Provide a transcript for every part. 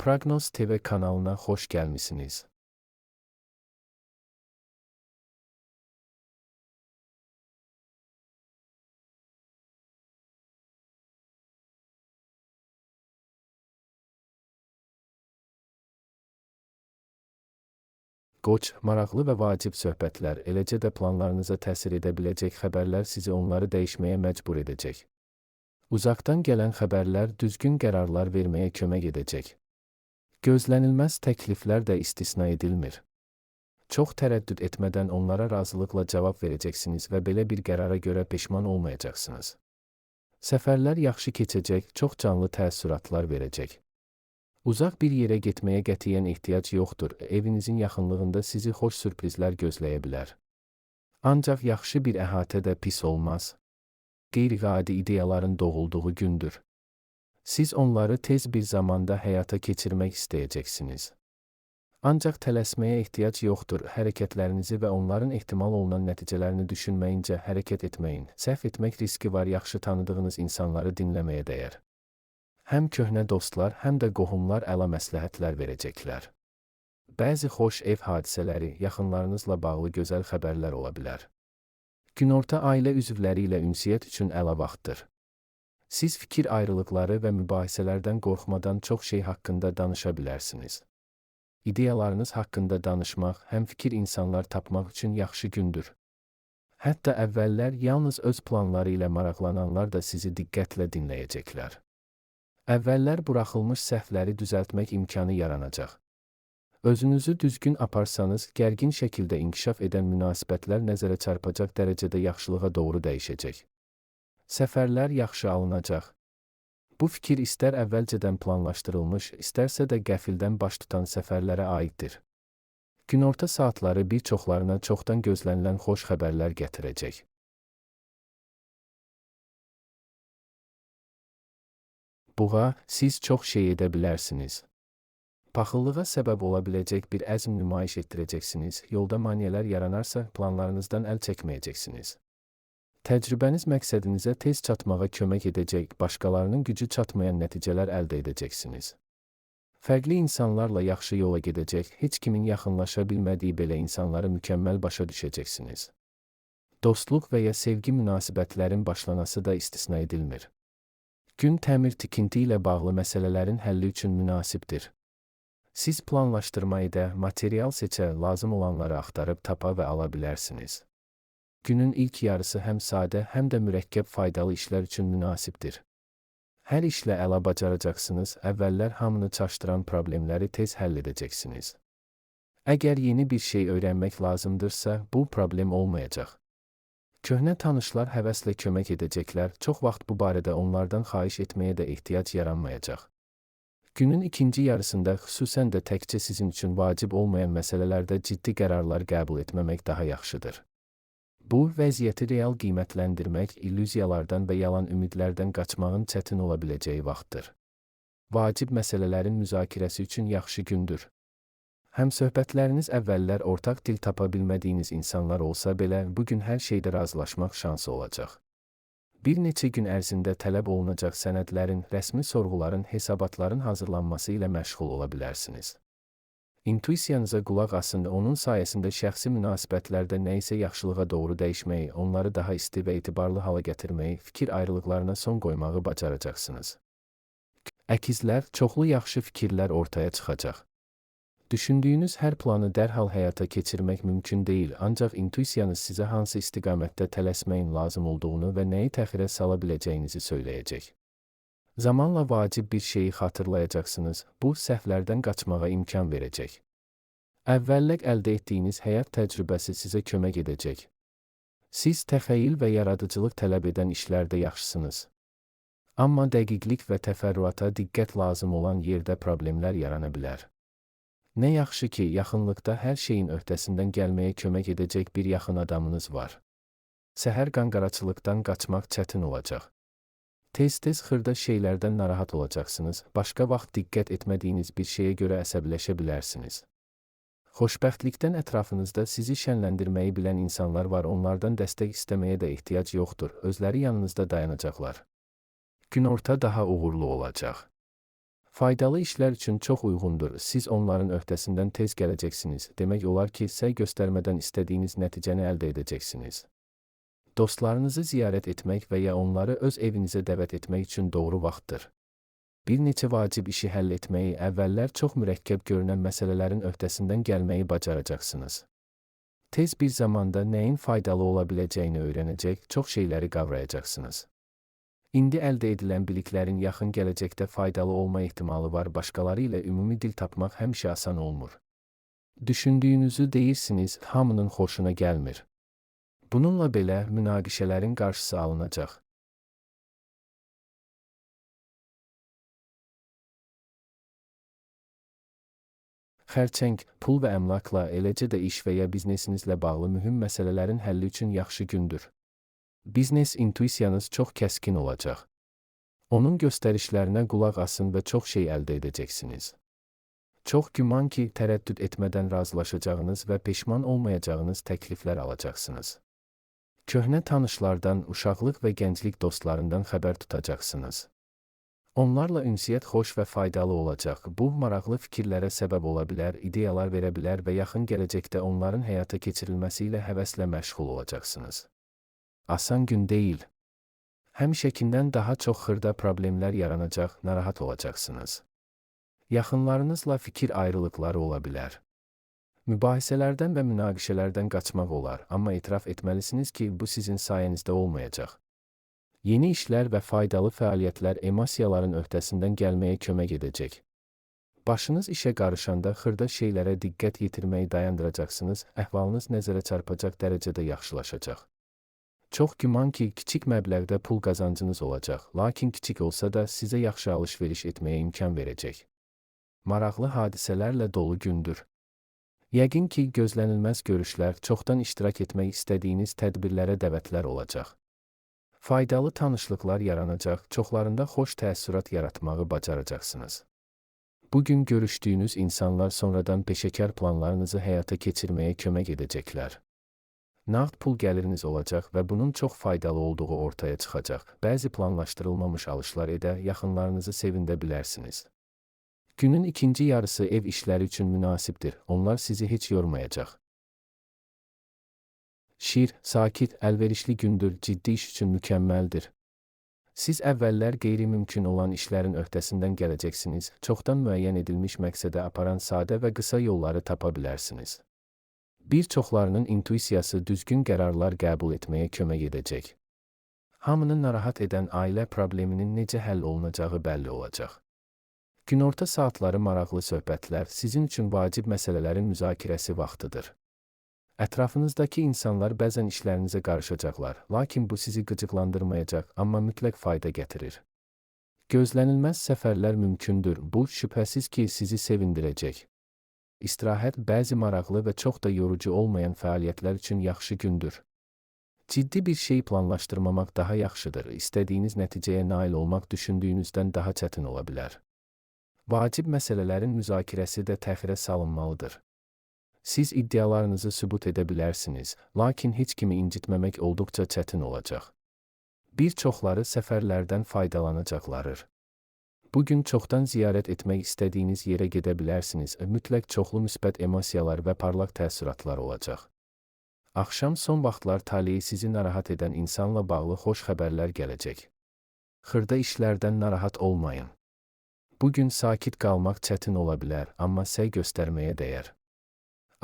Prognoz TV kanalına hoş gelmişsiniz. Qoç, maraqlı və vacib söhbətlər, eləcə də planlarınıza təsir edə biləcək xəbərlər sizi onları dəyişməyə məcbur edəcək. Uzaqdan gələn xəbərlər düzgün qərarlar verməyə kömək edəcək. Gözlənilməz təkliflər də istisna edilmir. Çox tərəddüd etmədən onlara razılıqla cavab verəcəksiniz və belə bir qərara görə peşman olmayacaqsınız. Səfərlər yaxşı keçəcək, çox canlı təəssüratlar verəcək. Uzaq bir yerə getməyə qətiyyən ehtiyac yoxdur, evinizin yaxınlığında sizi xoş sürprizlər gözləyə bilər. Ancaq yaxşı bir əhatə də pis olmaz. Qeyri-adi ideyaların doğulduğu gündür. Siz onları tez bir zamanda həyata keçirmək istəyəcəksiniz. Ancaq tələsməyə ehtiyac yoxdur, hərəkətlərinizi və onların ehtimal olunan nəticələrini düşünməyincə hərəkət etməyin. Səhv etmək riski var, yaxşı tanıdığınız insanları dinləməyə dəyər. Həm köhnə dostlar, həm də qohumlar əla məsləhətlər verəcəklər. Bəzi xoş ev hadisələri, yaxınlarınızla bağlı gözəl xəbərlər ola bilər. Günorta ailə üzvləri ilə ünsiyyət üçün əla vaxtdır. Siz fikir ayrılıqları və mübahisələrdən qorxmadan çox şey haqqında danışa bilərsiniz. İdeyalarınız haqqında danışmaq, həm fikir insanlar tapmaq üçün yaxşı gündür. Hətta əvvəllər yalnız öz planları ilə maraqlananlar da sizi diqqətlə dinləyəcəklər. Əvvəllər buraxılmış səhvləri düzəltmək imkanı yaranacaq. Özünüzü düzgün aparsanız, gərgin şəkildə inkişaf edən münasibətlər nəzərə çarpacaq dərəcədə yaxşılığa doğru dəyişəcək. Səfərlər yaxşı alınacaq. Bu fikir istər əvvəlcədən planlaşdırılmış, istərsə də qəfildən baş tutan səfərlərə aiddir. Günorta saatları bir çoxlarına çoxdan gözlənilən xoş xəbərlər gətirəcək. Buğa, siz çox şey edə bilərsiniz. Paxıllığa səbəb ola biləcək bir əzm nümayiş etdirəcəksiniz, yolda maneələr yaranarsa planlarınızdan əl çəkməyəcəksiniz. Təcrübəniz məqsədinizə tez çatmağa kömək edəcək, başqalarının gücü çatmayan nəticələr əldə edəcəksiniz. Fərqli insanlarla yaxşı yola gedəcək, heç kimin yaxınlaşa bilmədiyi belə insanları mükəmməl başa düşəcəksiniz. Dostluq və ya sevgi münasibətlərin başlanası da istisna edilmir. Gün təmir-tikinti ilə bağlı məsələlərin həlli üçün münasibdir. Siz planlaşdırma edə, material seçə, lazım olanları axtarıb tapa və ala bilərsiniz. Günün ilk yarısı həm sadə, həm də mürəkkəb faydalı işlər üçün münasibdir. Hər işlə əla bacaracaqsınız, əvvəllər hamını çaşdıran problemləri tez həll edəcəksiniz. Əgər yeni bir şey öyrənmək lazımdırsa, bu problem olmayacaq. Köhnə tanışlar həvəslə kömək edəcəklər, çox vaxt bu barədə onlardan xahiş etməyə də ehtiyac yaranmayacaq. Günün ikinci yarısında xüsusən də təkcə sizin üçün vacib olmayan məsələlərdə ciddi qərarlar qəbul etməmək daha yaxşıdır. Bu, vəziyyəti real qiymətləndirmək, illüziyalardan və yalan ümidlərdən qaçmağın çətin ola biləcəyi vaxtdır. Vacib məsələlərin müzakirəsi üçün yaxşı gündür. Həmsöhbətləriniz əvvəllər ortaq dil tapa bilmədiyiniz insanlar olsa belə, bugün hər şeydə razılaşmaq şansı olacaq. Bir neçə gün ərzində tələb olunacaq sənədlərin, rəsmi sorğuların, hesabatların hazırlanması ilə məşğul ola bilərsiniz. İntuisiyanıza qulaq asın, onun sayəsində şəxsi münasibətlərdə nə isə yaxşılığa doğru dəyişməyi, onları daha isti və etibarlı hala gətirməyi, fikir ayrılıqlarına son qoymağı bacaracaqsınız. Əkizlər, çoxlu yaxşı fikirlər ortaya çıxacaq. Düşündüyünüz hər planı dərhal həyata keçirmək mümkün deyil, ancaq intuisiyanız sizə hansı istiqamətdə tələsməyin lazım olduğunu və nəyi təxirə sala biləcəyinizi söyləyəcək. Zamanla vacib bir şeyi xatırlayacaqsınız, bu səhvlərdən qaçmağa imkan verəcək. Əvvəllər əldə etdiyiniz həyat təcrübəsi sizə kömək edəcək. Siz təxəyyül və yaradıcılıq tələb edən işlərdə yaxşısınız. Amma dəqiqlik və təfərrüata diqqət lazım olan yerdə problemlər yarana bilər. Nə yaxşı ki, yaxınlıqda hər şeyin öhdəsindən gəlməyə kömək edəcək bir yaxın adamınız var. Səhər qanqaraçılıqdan qaçmaq çətin olacaq. Tez-tez xırda şeylərdən narahat olacaqsınız, başqa vaxt diqqət etmədiyiniz bir şeyə görə əsəbləşə bilərsiniz. Xoşbəxtlikdən ətrafınızda sizi şənləndirməyi bilən insanlar var, onlardan dəstək istəməyə də ehtiyac yoxdur, özləri yanınızda dayanacaqlar. Günorta daha uğurlu olacaq. Faydalı işlər üçün çox uyğundur. Siz onların öhdəsindən tez gələcəksiniz. Demək olar ki, səy göstərmədən istədiyiniz nəticəni əldə edəcəksiniz. Dostlarınızı ziyarət etmək və ya onları öz evinizə dəvət etmək üçün doğru vaxtdır. Bir neçə vacib işi həll etməyi, əvvəllər çox mürəkkəb görünən məsələlərin öhdəsindən gəlməyi bacaracaqsınız. Tez bir zamanda nəyin faydalı ola biləcəyini öyrənəcək, çox şeyləri qavrayacaqsınız. İndi əldə edilən biliklərin yaxın gələcəkdə faydalı olma ehtimalı var. Başqaları ilə ümumi dil tapmaq həmişə asan olmur. Düşündüyünüzü deyirsiniz, hamının xoşuna gəlmir. Bununla belə münaqişələrin qarşısı alınacaq. Xərçəng, pul və əmlakla, eləcə də iş və ya biznesinizlə bağlı mühüm məsələlərin həlli üçün yaxşı gündür. Biznes intuisiyanız çox kəskin olacaq. Onun göstərişlərinə qulaq asın və çox şey əldə edəcəksiniz. Çox güman ki, tərəddüd etmədən razılaşacağınız və peşman olmayacağınız təkliflər alacaqsınız. Köhnə tanışlardan, uşaqlıq və gənclik dostlarından xəbər tutacaqsınız. Onlarla ünsiyyət xoş və faydalı olacaq. Bu, maraqlı fikirlərə səbəb ola bilər, ideyalar verə bilər və yaxın gələcəkdə onların həyata keçirilməsi ilə həvəslə məşğul olacaqsınız. Asan gün deyil. Həmişəkindən daha çox xırda problemlər yaranacaq, narahat olacaqsınız. Yaxınlarınızla fikir ayrılıqları ola bilər. Mübahisələrdən və münaqişələrdən qaçmaq olar, amma etiraf etməlisiniz ki, bu sizin sayənizdə olmayacaq. Yeni işlər və faydalı fəaliyyətlər emosiyaların öhdəsindən gəlməyə kömək edəcək. Başınız işə qarışanda xırda şeylərə diqqət yetirməyi dayandıracaqsınız, əhvalınız nəzərə çarpacaq dərəcədə yaxşılaşacaq. Çox güman ki, kiçik məbləğdə pul qazancınız olacaq, lakin kiçik olsa da sizə yaxşı alış-veriş etməyə imkan verəcək. Maraqlı hadisələrlə dolu gündür. Yəqin ki, gözlənilməz görüşlər, çoxdan iştirak etmək istədiyiniz tədbirlərə dəvətlər olacaq. Faydalı tanışlıqlar yaranacaq, çoxlarında xoş təəssürat yaratmağı bacaracaqsınız. Bugün görüşdüyünüz insanlar sonradan peşəkar planlarınızı həyata keçirməyə kömək edəcəklər. Nağd pul gəliriniz olacaq və bunun çox faydalı olduğu ortaya çıxacaq. Bəzi planlaşdırılmamış alışlar edə, yaxınlarınızı sevindirə bilərsiniz. Günün ikinci yarısı ev işləri üçün münasibdir. Onlar sizi heç yormayacaq. Şir, sakit, əlverişli gündür, ciddi iş üçün mükəmməldir. Siz əvvəllər qeyri-mümkün olan işlərin öhdəsindən gələcəksiniz. Çoxdan müəyyən edilmiş məqsədə aparan sadə və qısa yolları tapa bilərsiniz. Bir çoxlarının intuisiyası düzgün qərarlar qəbul etməyə kömək edəcək. Hamını narahat edən ailə probleminin necə həll olunacağı bəlli olacaq. Günorta saatları maraqlı söhbətlər, sizin üçün vacib məsələlərin müzakirəsi vaxtıdır. Ətrafınızdakı insanlar bəzən işlərinizə qarışacaqlar, lakin bu sizi qıcıqlandırmayacaq, amma mütləq fayda gətirir. Gözlənilməz səfərlər mümkündür, bu şübhəsiz ki, sizi sevindirəcək. İstirahət bəzi maraqlı və çox da yorucu olmayan fəaliyyətlər üçün yaxşı gündür. Ciddi bir şey planlaşdırmamaq daha yaxşıdır. İstədiyiniz nəticəyə nail olmaq düşündüyünüzdən daha çətin ola bilər. Vacib məsələlərin müzakirəsi də təxirə salınmalıdır. Siz iddialarınızı sübut edə bilərsiniz, lakin heç kimi incitməmək olduqca çətin olacaq. Bir çoxları səfərlərdən faydalanacaqlardır. Bugün çoxdan ziyarət etmək istədiyiniz yerə gedə bilərsiniz. Mütləq çoxlu müsbət emosiyalar və parlaq təəssüratlar olacaq. Axşam son vaxtlar taleyi sizi narahat edən insanla bağlı xoş xəbərlər gələcək. Xırda işlərdən narahat olmayın. Bugün sakit qalmaq çətin ola bilər, amma səy göstərməyə dəyər.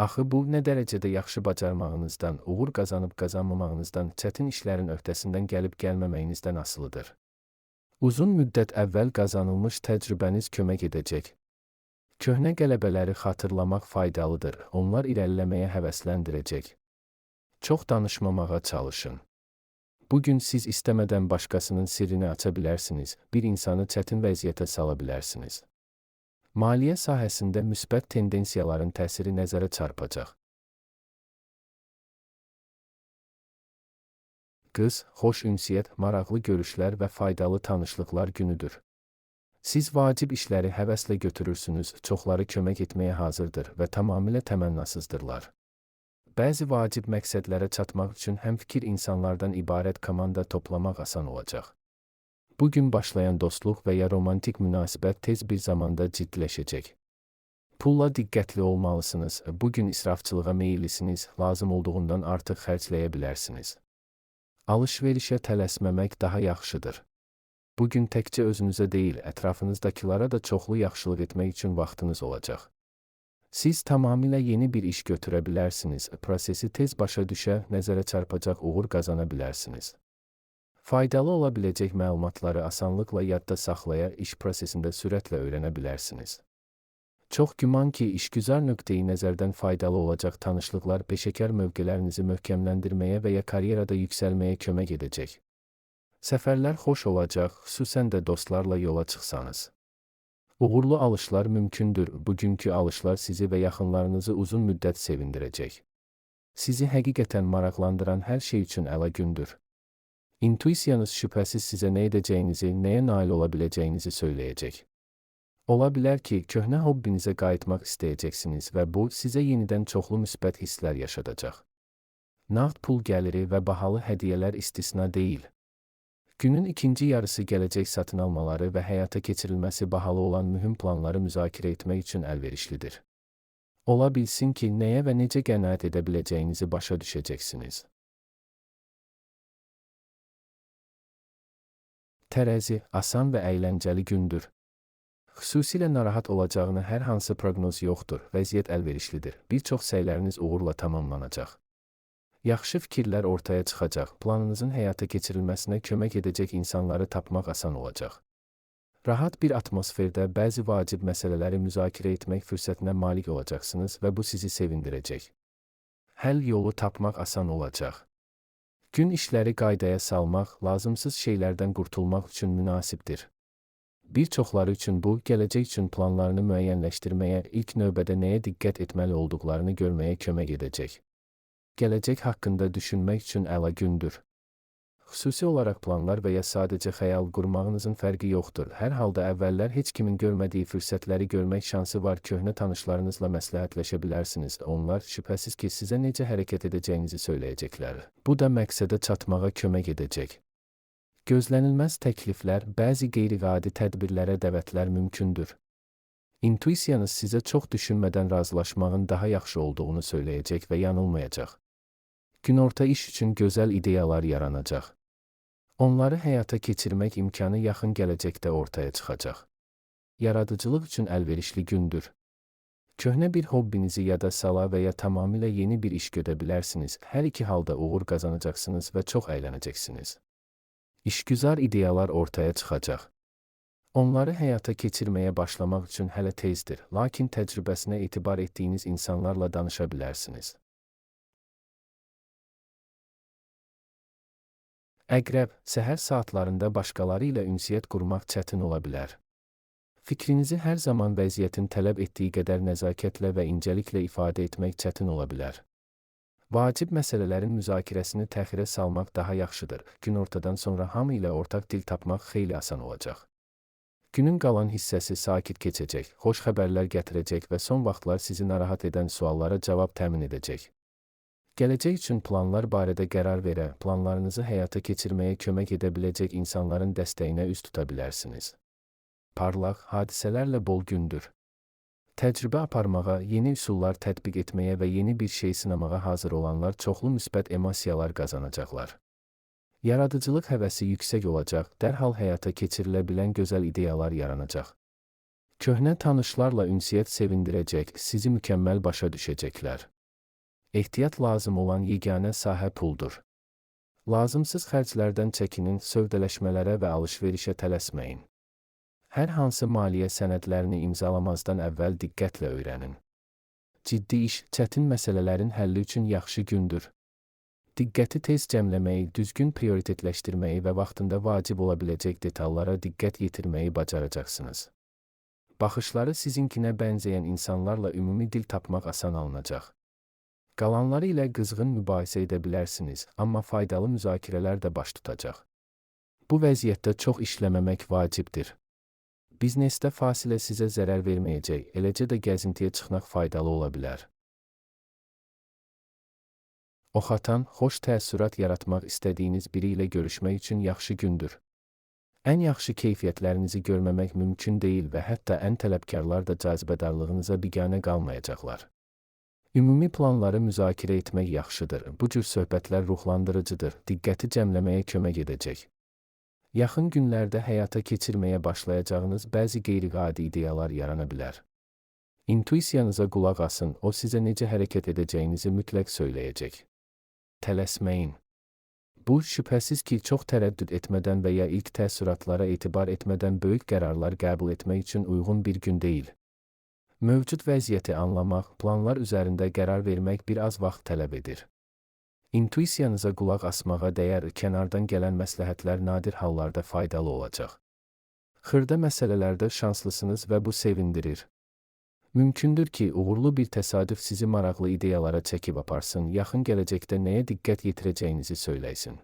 Axı bu, nə dərəcədə yaxşı bacarmağınızdan, uğur qazanıb qazanmamağınızdan, çətin işlərin öhdəsindən gəlib gəlməməyinizdən asılıdır. Uzun müddət əvvəl qazanılmış təcrübəniz kömək edəcək. Köhnə qələbələri xatırlamaq faydalıdır, onlar irəliləməyə həvəsləndirəcək. Çox danışmamağa çalışın. Bugün siz istəmədən başqasının sirrini aça bilərsiniz, bir insanı çətin vəziyyətə sala bilərsiniz. Maliyyə sahəsində müsbət tendensiyaların təsiri nəzərə çarpacaq. Qız, xoş ünsiyyət, maraqlı görüşlər və faydalı tanışlıqlar günüdür. Siz vacib işləri həvəslə götürürsünüz, çoxları kömək etməyə hazırdır və tamamilə təmənnasızdırlar. Bəzi vacib məqsədlərə çatmaq üçün həmfikir insanlardan ibarət komanda toplamaq asan olacaq. Bugün başlayan dostluq və ya romantik münasibət tez bir zamanda ciddiləşəcək. Pulla diqqətli olmalısınız. Bugün israfçılığa meyillisiniz, lazım olduğundan artıq xərcləyə bilərsiniz. Alış-verişə tələsməmək daha yaxşıdır. Bugün təkcə özünüzə deyil, ətrafınızdakilara da çoxlu yaxşılıq etmək üçün vaxtınız olacaq. Siz tamamilə yeni bir iş götürə bilərsiniz, prosesi tez başa düşə, nəzərə çarpacaq uğur qazana bilərsiniz. Faydalı ola biləcək məlumatları asanlıqla yadda saxlaya, iş prosesində sürətlə öyrənə bilərsiniz. Çox güman ki, işgüzar nöqteyi nəzərdən faydalı olacaq tanışlıqlar peşəkar mövqelərinizi möhkəmləndirməyə və ya karyerada yüksəlməyə kömək edəcək. Səfərlər xoş olacaq, xüsusən də dostlarla yola çıxsanız. Uğurlu alışlar mümkündür. Bugünkü alışlar sizi və yaxınlarınızı uzun müddət sevindirəcək. Sizi həqiqətən maraqlandıran hər şey üçün əla gündür. İntuisiyanız şübhəsiz sizə nə edəcəyinizi, nəyə nail ola biləcəyinizi söyləyəcək. Ola bilər ki, köhnə hobbinizə qayıtmaq istəyəcəksiniz və bu, sizə yenidən çoxlu müsbət hisslər yaşadacaq. Nağd pul gəliri və bahalı hədiyyələr istisna deyil. Günün ikinci yarısı gələcək satın almaları və həyata keçirilməsi bahalı olan mühüm planları müzakirə etmək üçün əlverişlidir. Ola bilsin ki, nəyə və necə qənaət edə biləcəyinizi başa düşəcəksiniz. Tərəzi, asan və əyləncəli gündür. Xüsusilə narahat olacağını hər hansı proqnoz yoxdur, vəziyyət əlverişlidir. Bir çox səyləriniz uğurla tamamlanacaq. Yaxşı fikirlər ortaya çıxacaq, planınızın həyata keçirilməsinə kömək edəcək insanları tapmaq asan olacaq. Rahat bir atmosferdə bəzi vacib məsələləri müzakirə etmək fürsətinə malik olacaqsınız və bu sizi sevindirəcək. Həll yolu tapmaq asan olacaq. Gün işləri qaydaya salmaq, lazımsız şeylərdən qurtulmaq üçün münasibdir. Bir çoxları üçün bu, gələcək üçün planlarını müəyyənləşdirməyə, ilk növbədə nəyə diqqət etməli olduqlarını görməyə kömək edəcək. Gələcək haqqında düşünmək üçün əla gündür. Xüsusi olaraq planlar və ya sadəcə xəyal qurmağınızın fərqi yoxdur. Hər halda əvvəllər heç kimin görmədiyi fürsətləri görmək şansı var. Köhnə tanışlarınızla məsləhətləşə bilərsiniz. Onlar şübhəsiz ki, sizə necə hərəkət edəcəyinizi söyləyəcəklər. Bu da məqsədə çatmağa kömək edəcək. Gözlənilməz təkliflər, bəzi qeyri-adi tədbirlərə dəvətlər mümkündür. İntuisiyanız sizə çox düşünmədən razılaşmağın daha yaxşı olduğunu söyləyəcək və yanılmayacaq. Günorta iş üçün gözəl ideyalar yaranacaq. Onları həyata keçirmək imkanı yaxın gələcəkdə ortaya çıxacaq. Yaradıcılıq üçün əlverişli gündür. Köhnə bir hobbinizi yada sala və ya tamamilə yeni bir iş görə bilərsiniz. Hər iki halda uğur qazanacaqsınız və çox əylənəcəksiniz. İşgüzar ideyalar ortaya çıxacaq. Onları həyata keçirməyə başlamaq üçün hələ tezdir, lakin təcrübəsinə etibar etdiyiniz insanlarla danışa bilərsiniz. Əqrəb, səhər saatlarında başqaları ilə ünsiyyət qurmaq çətin ola bilər. Fikrinizi hər zaman vəziyyətin tələb etdiyi qədər nəzakətlə və incəliklə ifadə etmək çətin ola bilər. Vacib məsələlərin müzakirəsini təxirə salmaq daha yaxşıdır. Günortadan sonra hamı ilə ortaq dil tapmaq xeyli asan olacaq. Günün qalan hissəsi sakit keçəcək, xoş xəbərlər gətirəcək və son vaxtlar sizi narahat edən suallara cavab təmin edəcək. Gələcək üçün planlar barədə qərar verə, planlarınızı həyata keçirməyə kömək edə biləcək insanların dəstəyinə üz tuta bilərsiniz. Parlaq, hadisələrlə bol gündür. Təcrübə aparmağa, yeni üsullar tətbiq etməyə və yeni bir şey sınamağa hazır olanlar çoxlu müsbət emosiyalar qazanacaqlar. Yaradıcılıq həvəsi yüksək olacaq, dərhal həyata keçirilə bilən gözəl ideyalar yaranacaq. Köhnə tanışlarla ünsiyyət sevindirəcək, sizi mükəmməl başa düşəcəklər. Ehtiyat lazım olan yeganə sahə puldur. Lazımsız xərclərdən çəkinin, sövdələşmələrə və alış-verişə tələsməyin. Hər hansı maliyyə sənədlərini imzalamazdan əvvəl diqqətlə öyrənin. Ciddi iş, çətin məsələlərin həlli üçün yaxşı gündür. Diqqəti tez cəmləməyi, düzgün prioritetləşdirməyi və vaxtında vacib ola biləcək detallara diqqət yetirməyi bacaracaqsınız. Baxışları sizinkinə bənzəyən insanlarla ümumi dil tapmaq asan alınacaq. Qalanları ilə qızğın mübahisə edə bilərsiniz, amma faydalı müzakirələr də baş tutacaq. Bu vəziyyətdə çox işləməmək vacibdir. Biznesdə fasilə sizə zərər verməyəcək, eləcə də gəzintiyə çıxmaq faydalı ola bilər. Oxatan, xoş təəssürat yaratmaq istədiyiniz biri ilə görüşmək üçün yaxşı gündür. Ən yaxşı keyfiyyətlərinizi görməmək mümkün deyil və hətta ən tələbkarlar da cazibədarlığınıza biganə qalmayacaqlar. Ümumi planları müzakirə etmək yaxşıdır. Bu cür söhbətlər ruhlandırıcıdır, diqqəti cəmləməyə kömək edəcək. Yaxın günlərdə həyata keçirməyə başlayacağınız bəzi qeyri-adi ideyalar yarana bilər. İntuisiyanıza qulaq asın, o sizə necə hərəkət edəcəyinizi mütləq söyləyəcək. Tələsməyin. Bu, şübhəsiz ki, çox tərəddüd etmədən və ya ilk təəssüratlara etibar etmədən böyük qərarlar qəbul etmək üçün uyğun bir gün deyil. Mövcud vəziyyəti anlamaq, planlar üzərində qərar vermək bir az vaxt tələb edir. İntuisiyanıza qulaq asmağa dəyər, kənardan gələn məsləhətlər nadir hallarda faydalı olacaq. Xırda məsələlərdə şanslısınız və bu sevindirir. Mümkündür ki, uğurlu bir təsadüf sizi maraqlı ideyalara çəkib aparsın, yaxın gələcəkdə nəyə diqqət yetirəcəyinizi söyləysin.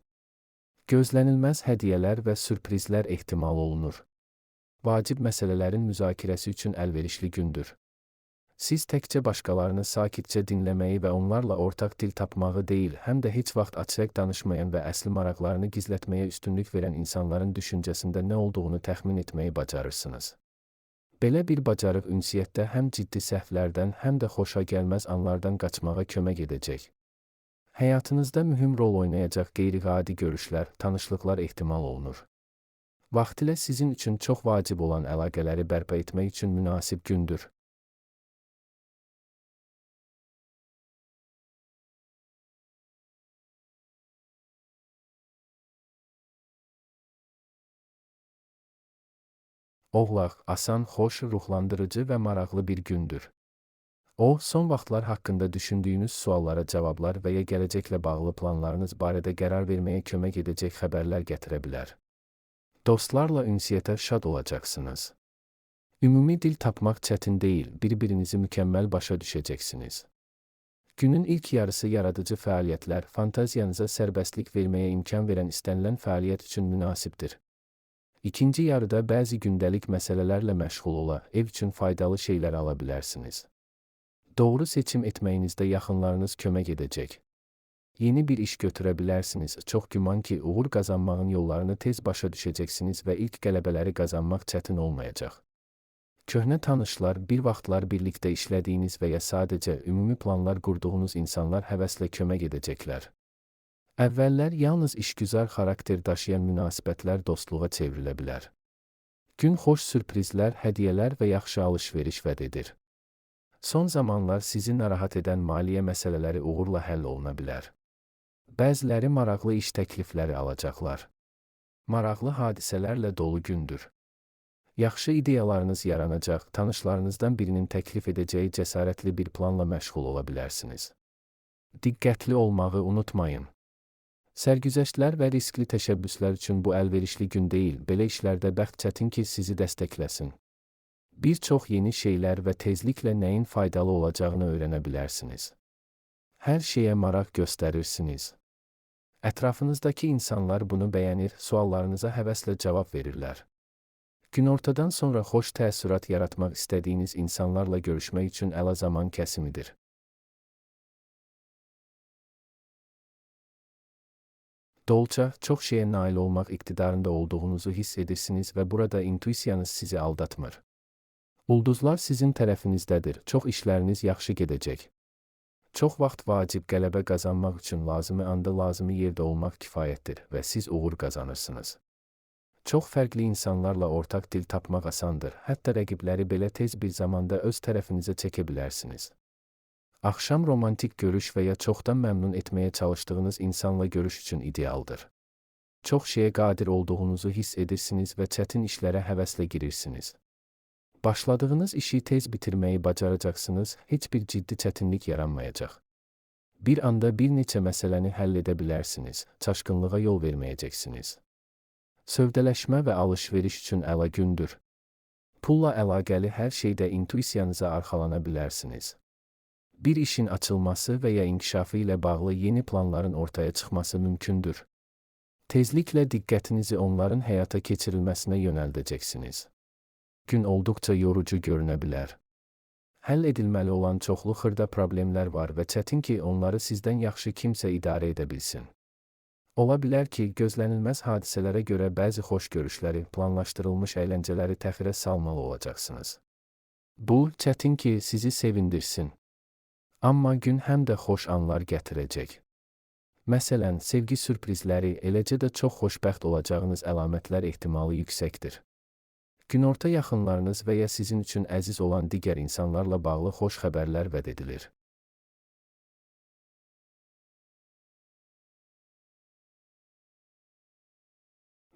Gözlənilməz hədiyyələr və sürprizlər ehtimal olunur. Vacib məsələlərin müzakirəsi üçün əlverişli gündür. Siz təkcə başqalarını sakitcə dinləməyi və onlarla ortaq dil tapmağı deyil, həm də heç vaxt açıq danışmayan və əsli maraqlarını gizlətməyə üstünlük verən insanların düşüncəsində nə olduğunu təxmin etməyi bacarırsınız. Belə bir bacarıq ünsiyyətdə həm ciddi səhvlərdən, həm də xoşagəlməz anlardan qaçmağa kömək edəcək. Həyatınızda mühüm rol oynayacaq qeyri-adi görüşlər, tanışlıqlar ehtimal olunur. Vaxtilə sizin üçün çox vacib olan əlaqələri bərpa etmək üçün münasib gündür. Oğlaq, asan, xoş, ruhlandırıcı və maraqlı bir gündür. O, son vaxtlar haqqında düşündüyünüz suallara cavablar və ya gələcəklə bağlı planlarınız barədə qərar verməyə kömək edəcək xəbərlər gətirə bilər. Dostlarla ünsiyyətə şad olacaqsınız. Ümumi dil tapmaq çətin deyil, bir-birinizi mükəmməl başa düşəcəksiniz. Günün ilk yarısı yaradıcı fəaliyyətlər, fantaziyanıza sərbəstlik verməyə imkan verən istənilən fəaliyyət üçün münasibdir. İkinci yarıda bəzi gündəlik məsələlərlə məşğul ola, ev üçün faydalı şeylər ala bilərsiniz. Doğru seçim etməyinizdə yaxınlarınız kömək edəcək. Yeni bir iş götürə bilərsiniz, çox güman ki, uğur qazanmağın yollarını tez başa düşəcəksiniz və ilk qələbələri qazanmaq çətin olmayacaq. Köhnə tanışlar, bir vaxtlar birlikdə işlədiyiniz və ya sadəcə ümumi planlar qurduğunuz insanlar həvəslə kömək edəcəklər. Əvvəllər yalnız işgüzar xarakter daşıyan münasibətlər dostluğa çevrilə bilər. Gün xoş sürprizlər, hədiyyələr və yaxşı alış-veriş vəd edir. Son zamanlar sizi narahat edən maliyyə məsələləri uğurla həll oluna bilər. Bəziləri maraqlı iş təklifləri alacaqlar. Maraqlı hadisələrlə dolu gündür. Yaxşı ideyalarınız yaranacaq, tanışlarınızdan birinin təklif edəcəyi cəsarətli bir planla məşğul ola bilərsiniz. Diqqətli olmağı unutmayın. Sərgüzəştlər və riskli təşəbbüslər üçün bu əlverişli gün deyil, belə işlərdə bəxt çətin ki, sizi dəstəkləsin. Bir çox yeni şeylər və tezliklə nəyin faydalı olacağını öyrənə bilərsiniz. Hər şeyə maraq göstərirsiniz. Ətrafınızdakı insanlar bunu bəyənir, suallarınıza həvəslə cavab verirlər. Günortadan sonra xoş təəssürat yaratmaq istədiyiniz insanlarla görüşmək üçün əla zaman kəsimidir. Dolca, çox şeyə nail olmaq iqtidarında olduğunuzu hiss edirsiniz və burada intuisiyanız sizi aldatmır. Ulduzlar sizin tərəfinizdədir, çox işləriniz yaxşı gedəcək. Çox vaxt vacib qələbə qazanmaq üçün lazımi anda lazımi yerdə olmaq kifayətdir və siz uğur qazanırsınız. Çox fərqli insanlarla ortaq dil tapmaq asandır, hətta rəqibləri belə tez bir zamanda öz tərəfinizə çəkə bilərsiniz. Axşam romantik görüş və ya çoxdan məmnun etməyə çalışdığınız insanla görüş üçün idealdır. Çox şeyə qadir olduğunuzu hiss edirsiniz və çətin işlərə həvəslə girirsiniz. Başladığınız işi tez bitirməyi bacaracaqsınız, heç bir ciddi çətinlik yaranmayacaq. Bir anda bir neçə məsələni həll edə bilərsiniz, çaşqınlığa yol verməyəcəksiniz. Sövdələşmə və alış-veriş üçün əla gündür. Pulla əlaqəli hər şeydə intuisiyanıza arxalana bilərsiniz. Bir işin açılması və ya inkişafı ilə bağlı yeni planların ortaya çıxması mümkündür. Tezliklə diqqətinizi onların həyata keçirilməsinə yönəldəcəksiniz. Gün olduqca yorucu görünə bilər. Həll edilməli olan çoxlu xırda problemlər var və çətin ki, onları sizdən yaxşı kimsə idarə edə bilsin. Ola bilər ki, gözlənilməz hadisələrə görə bəzi xoş görüşləri, planlaşdırılmış əyləncələri təxirə salmalı olacaqsınız. Bu, çətin ki, sizi sevindirsin. Amma gün həm də xoş anlar gətirəcək. Məsələn, sevgi sürprizləri, eləcə də çox xoşbəxt olacağınız əlamətlər ehtimalı yüksəkdir. Günorta yaxınlarınız və ya sizin üçün əziz olan digər insanlarla bağlı xoş xəbərlər vəd edilir.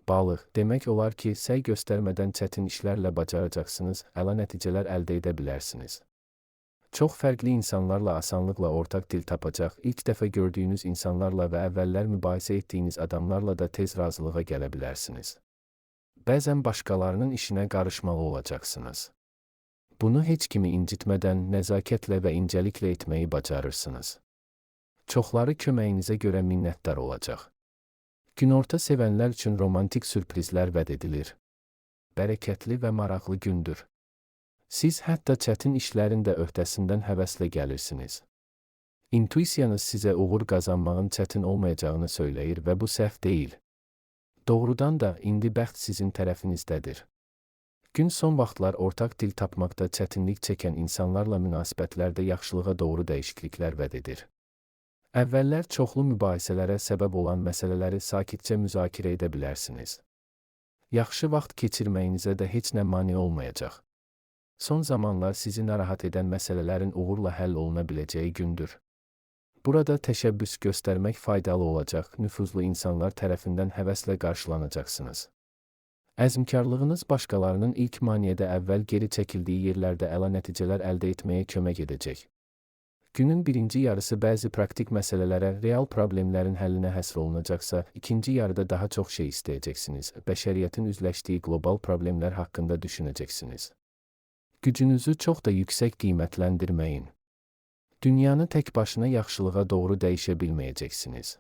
Balıq, demək olar ki, səy göstərmədən çətin işlərlə bacaracaqsınız, əla nəticələr əldə edə bilərsiniz. Çox fərqli insanlarla asanlıqla ortaq dil tapacaq, ilk dəfə gördüyünüz insanlarla və əvvəllər mübahisə etdiyiniz adamlarla da tez razılığa gələ bilərsiniz. Bəzən başqalarının işinə qarışmalı olacaqsınız. Bunu heç kimi incitmədən, nəzakətlə və incəliklə etməyi bacarırsınız. Çoxları köməyinizə görə minnətdar olacaq. Günorta sevənlər üçün romantik sürprizlər vəd edilir. Bərəkətli və maraqlı gündür. Siz hətta çətin işlərin də öhdəsindən həvəslə gəlirsiniz. İntuisiyanız sizə uğur qazanmağın çətin olmayacağını söyləyir və bu səhv deyil. Doğrudan da indi bəxt sizin tərəfinizdədir. Gün son vaxtlar ortaq dil tapmaqda çətinlik çəkən insanlarla münasibətlərdə yaxşılığa doğru dəyişikliklər vəd edir. Əvvəllər çoxlu mübahisələrə səbəb olan məsələləri sakitcə müzakirə edə bilərsiniz. Yaxşı vaxt keçirməyinizə də heç nə mane olmayacaq. Son zamanlar sizi narahat edən məsələlərin uğurla həll oluna biləcəyi gündür. Burada təşəbbüs göstərmək faydalı olacaq, nüfuzlu insanlar tərəfindən həvəslə qarşılanacaqsınız. Əzmkarlığınız başqalarının ilk maneədə əvvəl geri çəkildiyi yerlərdə əla nəticələr əldə etməyə kömək edəcək. Günün birinci yarısı bəzi praktik məsələlərə, real problemlərin həllinə həsr olunacaqsa, ikinci yarıda daha çox şey istəyəcəksiniz, bəşəriyyətin üzləşdiyi qlobal problemlər haqqında düşünəcəksiniz. Gücünüzü çox da yüksək qiymətləndirməyin. Dünyanı tək başına yaxşılığa doğru dəyişə bilməyəcəksiniz.